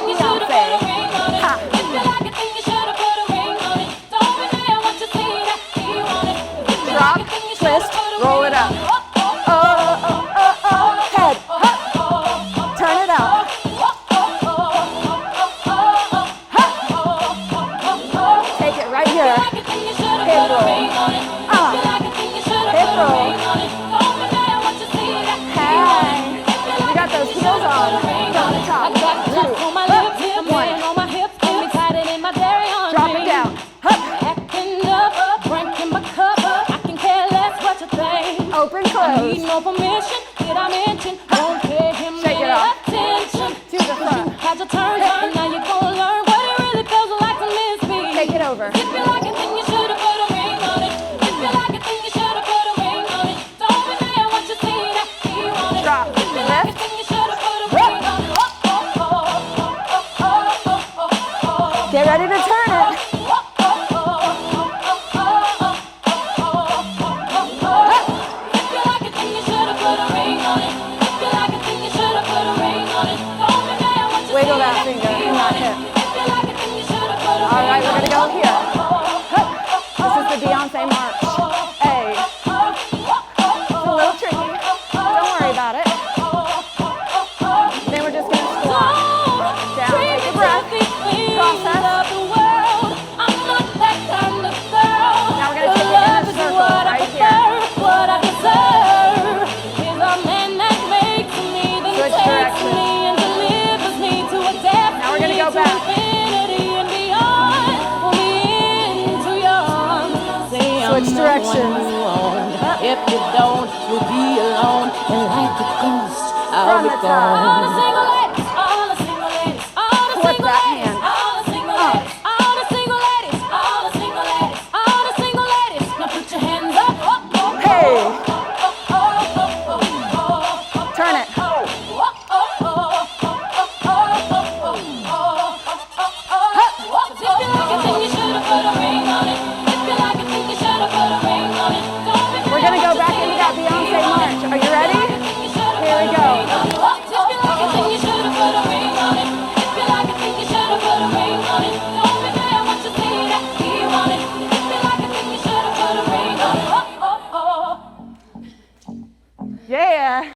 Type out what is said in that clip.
Beyoncé. Ha. Drop, twist, roll it up. Head. Turn it out. Take it right here. Hip roll. Hip roll. Hey. You got those heels on. From the top. Drop it down. Open, close. No permission, did I mention? Don't pay him Shake it off. attention. To the front. Had your turn, and now you're gonna learn what it really feels like to miss me. Take it over. If you like it, then you should've put a ring on it. If you like it, then you should've put a ring on it. Don't deny what you see that he wanted. Drop. If you like it, then you should've put a ring on it. Get ready to turn it. Wiggle that finger and that hip. All right, we're gonna go here. This is the Beyoncé march. Hey. It's a little tricky. Don't worry about it. Then we're just gonna squat. Down, take a breath. Process. Now we're gonna take it in a circle right here. Switch directions. Now we're gonna go back. Switch directions. If you don't, you'll be alone and like a ghost. I'll be gone. All the single ladies, all the single ladies, all the Flip single that ladies, hand. all the single ladies, all the single ladies, all the single ladies, all the single ladies. Now put your hands up. Hey. Turn it. We're gonna go back into that Beyoncé march. Are you ready? Here we go. Yeah.